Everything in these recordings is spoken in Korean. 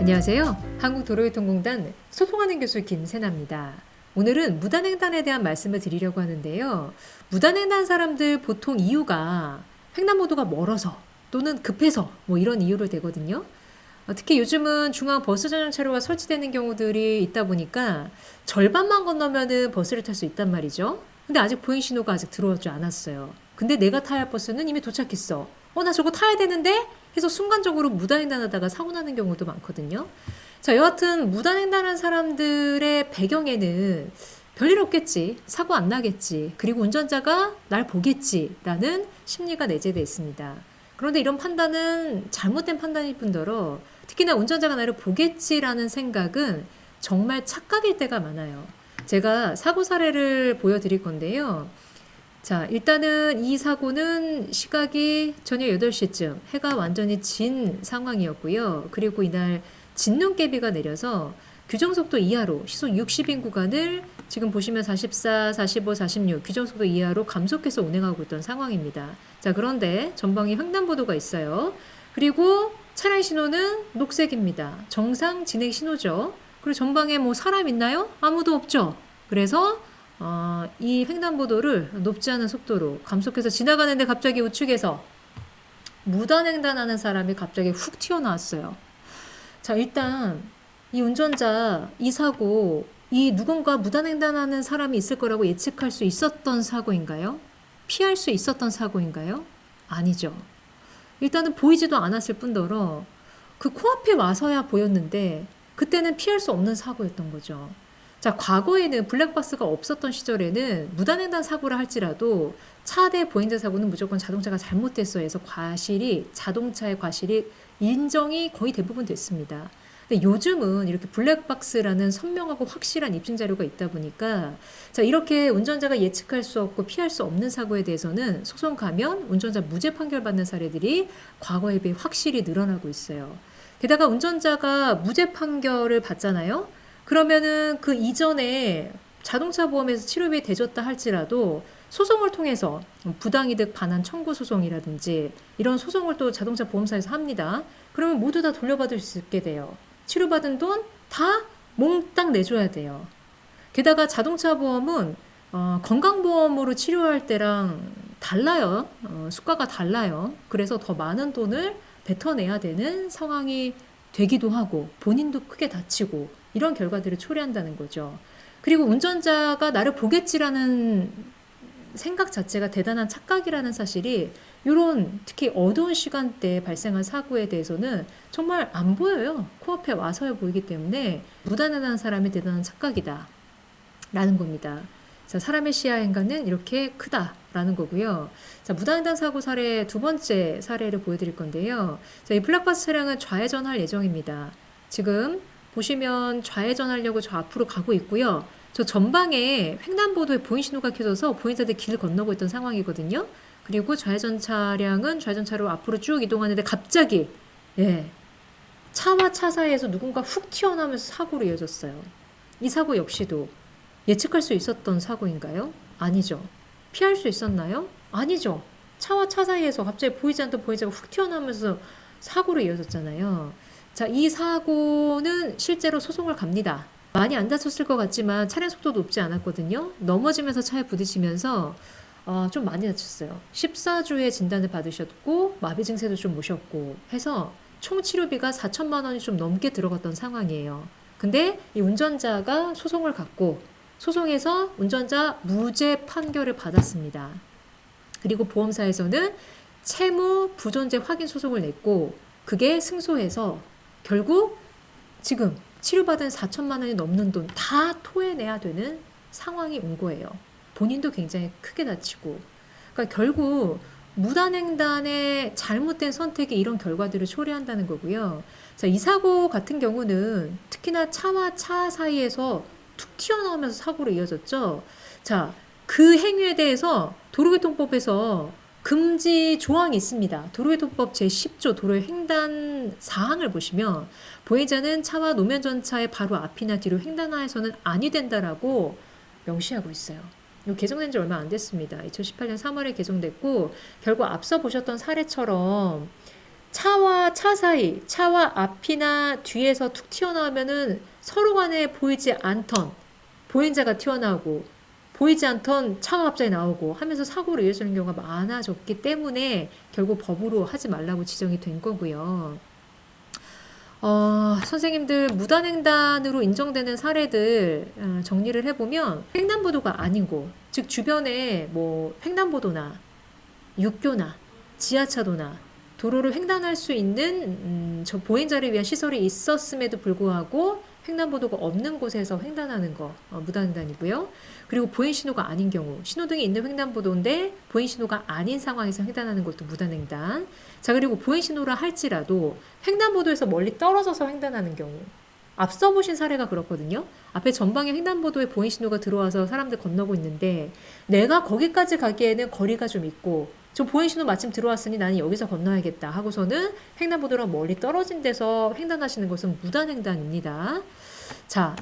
안녕하세요. 한국도로교통공단 소통하는 교수 김세나입니다. 오늘은 무단횡단에 대한 말씀을 드리려고 하는데요. 무단횡단 사람들 보통 이유가 횡단보도가 멀어서 또는 급해서 이런 이유로 되거든요. 특히 요즘은 중앙 버스 전용 차로가 설치되는 경우들이 있다 보니까 절반만 건너면은 버스를 탈 수 있단 말이죠. 근데 아직 보행 신호가 아직 들어오지 않았어요. 근데 내가 타야 할 버스는 이미 도착했어. 나 저거 타야 되는데? 해서 순간적으로 무단횡단하다가 사고 나는 경우도 많거든요. 자, 여하튼 무단횡단한 사람들의 배경에는 별일 없겠지, 사고 안 나겠지, 그리고 운전자가 날 보겠지라는 심리가 내재되어 있습니다. 그런데 이런 판단은 잘못된 판단일 뿐더러 특히나 운전자가 나를 보겠지라는 생각은 정말 착각일 때가 많아요. 제가 사고 사례를 보여드릴 건데요. 자, 일단은 이 사고는 시각이 저녁 8시쯤 해가 완전히 진 상황이었고요. 그리고 이날 진눈깨비가 내려서 규정속도 이하로 시속 60인 구간을 지금 보시면 44, 45, 46 규정속도 이하로 감속해서 운행하고 있던 상황입니다. 자, 그런데 전방에 횡단보도가 있어요. 그리고 차량 신호는 녹색입니다. 정상 진행 신호죠. 그리고 전방에 사람 있나요? 아무도 없죠. 그래서 이 횡단보도를 높지 않은 속도로 감속해서 지나가는데 갑자기 우측에서 무단횡단하는 사람이 갑자기 훅 튀어나왔어요. 자, 일단 이 운전자, 이 사고, 이 누군가 무단횡단하는 사람이 있을 거라고 예측할 수 있었던 사고인가요? 피할 수 있었던 사고인가요? 아니죠. 일단은 보이지도 않았을 뿐더러 그 코앞에 와서야 보였는데 그때는 피할 수 없는 사고였던 거죠. 자, 과거에는 블랙박스가 없었던 시절에는 무단횡단 사고를 할지라도 차대 보행자 사고는 무조건 자동차가 잘못됐어 해서 자동차의 과실이 인정이 거의 대부분 됐습니다. 근데 요즘은 이렇게 블랙박스라는 선명하고 확실한 입증 자료가 있다 보니까 자, 이렇게 운전자가 예측할 수 없고 피할 수 없는 사고에 대해서는 소송 가면 운전자 무죄 판결 받는 사례들이 과거에 비해 확실히 늘어나고 있어요. 게다가 운전자가 무죄 판결을 받잖아요. 그러면은 그 이전에 자동차 보험에서 치료비 대줬다 할지라도 소송을 통해서 부당이득 반환 청구 소송이라든지 이런 소송을 또 자동차 보험사에서 합니다. 그러면 모두 다 돌려받을 수 있게 돼요. 치료받은 돈 다 몽땅 내줘야 돼요. 게다가 자동차 보험은 건강보험으로 치료할 때랑 달라요. 수가가 달라요. 그래서 더 많은 돈을 뱉어내야 되는 상황이 되기도 하고 본인도 크게 다치고 이런 결과들을 초래한다는 거죠. 그리고 운전자가 나를 보겠지라는 생각 자체가 대단한 착각이라는 사실이 이런 특히 어두운 시간대에 발생한 사고에 대해서는 정말 안 보여요. 코앞에 와서야 보이기 때문에 무단횡단한 사람이 대단한 착각이다 라는 겁니다. 자, 사람의 시야 행간은 이렇게 크다라는 거고요. 자, 무단횡단 사고 사례 두 번째 사례를 보여드릴 건데요. 자, 이 블랙박스 차량은 좌회전할 예정입니다. 지금 보시면 좌회전하려고 저 앞으로 가고 있고요. 저 전방에 횡단보도에 보행 신호가 켜져서 보행자들 길을 건너고 있던 상황이거든요. 그리고 좌회전 차량은 좌회전 차로 앞으로 쭉 이동하는데 갑자기 차와 차 사이에서 누군가 훅 튀어나오면서 사고로 이어졌어요. 이 사고 역시도 예측할 수 있었던 사고인가요? 아니죠. 피할 수 있었나요? 아니죠. 차와 차 사이에서 갑자기 보이지 않던 보행자가 훅 튀어나오면서 사고로 이어졌잖아요. 자, 이 사고는 실제로 소송을 갑니다. 많이 안 다쳤을 것 같지만 차량 속도도 높지 않았거든요. 넘어지면서 차에 부딪히면서 좀 많이 다쳤어요. 14주의 진단을 받으셨고 마비 증세도 좀 오셨고 해서 총 치료비가 4천만 원이 좀 넘게 들어갔던 상황이에요. 근데 이 운전자가 소송을 갔고 소송에서 운전자 무죄 판결을 받았습니다. 그리고 보험사에서는 채무 부존재 확인 소송을 냈고 그게 승소해서 결국 지금 치료받은 4천만 원이 넘는 돈 다 토해내야 되는 상황이 온 거예요. 본인도 굉장히 크게 다치고. 그러니까 결국 무단횡단의 잘못된 선택이 이런 결과들을 초래한다는 거고요. 자, 이 사고 같은 경우는 특히나 차와 차 사이에서 툭 튀어나오면서 사고로 이어졌죠. 자, 그 행위에 대해서 도로교통법에서 금지 조항이 있습니다. 도로교통법 제10조 도로의 횡단 사항을 보시면 보행자는 차와 노면 전차의 바로 앞이나 뒤로 횡단하여서는 아니 된다라고 명시하고 있어요. 이거 개정된 지 얼마 안 됐습니다. 2018년 3월에 개정됐고 결국 앞서 보셨던 사례처럼 차와 차 사이, 차와 앞이나 뒤에서 툭 튀어나오면은 서로 간에 보이지 않던 보행자가 튀어나오고 보이지 않던 차가 갑자기 나오고 하면서 사고로 이어지는 경우가 많아졌기 때문에 결국 법으로 하지 말라고 지정이 된 거고요. 선생님들 무단횡단으로 인정되는 사례들 정리를 해보면 횡단보도가 아니고 즉 주변에 뭐 횡단보도나 육교나 지하차도나 도로를 횡단할 수 있는 저 보행자를 위한 시설이 있었음에도 불구하고 횡단보도가 없는 곳에서 횡단하는 거 무단횡단이고요. 그리고 보행신호가 아닌 경우 신호등이 있는 횡단보도인데 보행신호가 아닌 상황에서 횡단하는 것도 무단횡단. 자, 그리고 보행신호라 할지라도 횡단보도에서 멀리 떨어져서 횡단하는 경우 앞서 보신 사례가 그렇거든요. 앞에 전방에 횡단보도에 보행신호가 들어와서 사람들 건너고 있는데 내가 거기까지 가기에는 거리가 좀 있고 저 보행신호 마침 들어왔으니 나는 여기서 건너야겠다 하고서는 횡단보도랑 멀리 떨어진 데서 횡단하시는 것은 무단횡단입니다. 자,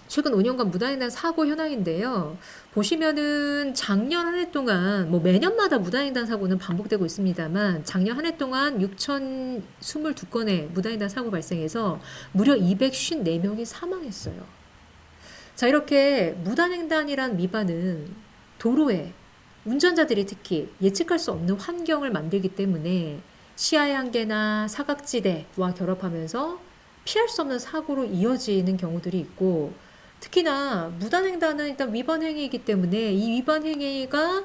최근 5년간 무단횡단 사고 현황인데요. 보시면은 작년 한 해 동안 뭐 매년마다 무단횡단 사고는 반복되고 있습니다만 작년 한 해 동안 6,022건의 무단횡단 사고 발생해서 무려 254명이 사망했어요. 자, 이렇게 무단횡단이란 위반은 도로에 운전자들이 특히 예측할 수 없는 환경을 만들기 때문에 시야의 한계나 사각지대와 결합하면서 피할 수 없는 사고로 이어지는 경우들이 있고 특히나 무단횡단은 일단 위반 행위이기 때문에 이 위반 행위가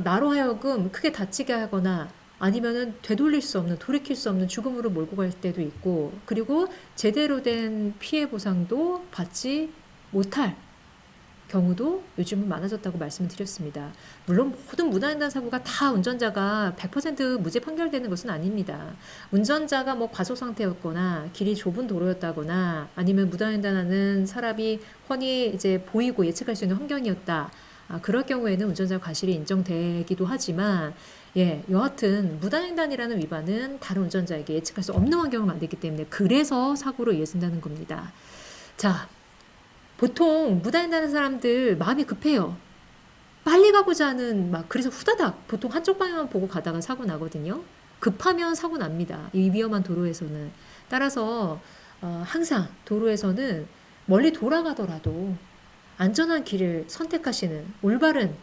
나로 하여금 크게 다치게 하거나 아니면은 되돌릴 수 없는 돌이킬 수 없는 죽음으로 몰고 갈 때도 있고 그리고 제대로 된 피해 보상도 받지 못할 경우도 요즘은 많아졌다고 말씀을 드렸습니다. 물론 모든 무단횡단 사고가 다 운전자가 100% 무죄 판결되는 것은 아닙니다. 운전자가 뭐 과속 상태였거나 길이 좁은 도로였다거나 아니면 무단횡단하는 사람이 훤히 이제 보이고 예측할 수 있는 환경이었다. 그럴 경우에는 운전자 과실이 인정되기도 하지만 여하튼 무단횡단이라는 위반은 다른 운전자에게 예측할 수 없는 환경을 만들기 때문에 그래서 사고로 이어진다는 겁니다. 자, 보통 무단횡단하는 사람들 마음이 급해요. 빨리 가고자 하는 그래서 후다닥 보통 한쪽 방향만 보고 가다가 사고 나거든요. 급하면 사고 납니다. 이 위험한 도로에서는. 따라서 항상 도로에서는 멀리 돌아가더라도 안전한 길을 선택하시는 올바른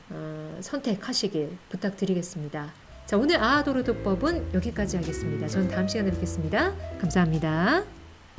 선택하시길 부탁드리겠습니다. 자, 오늘 아하도로도법은 여기까지 하겠습니다. 저는 다음 시간에 뵙겠습니다. 감사합니다.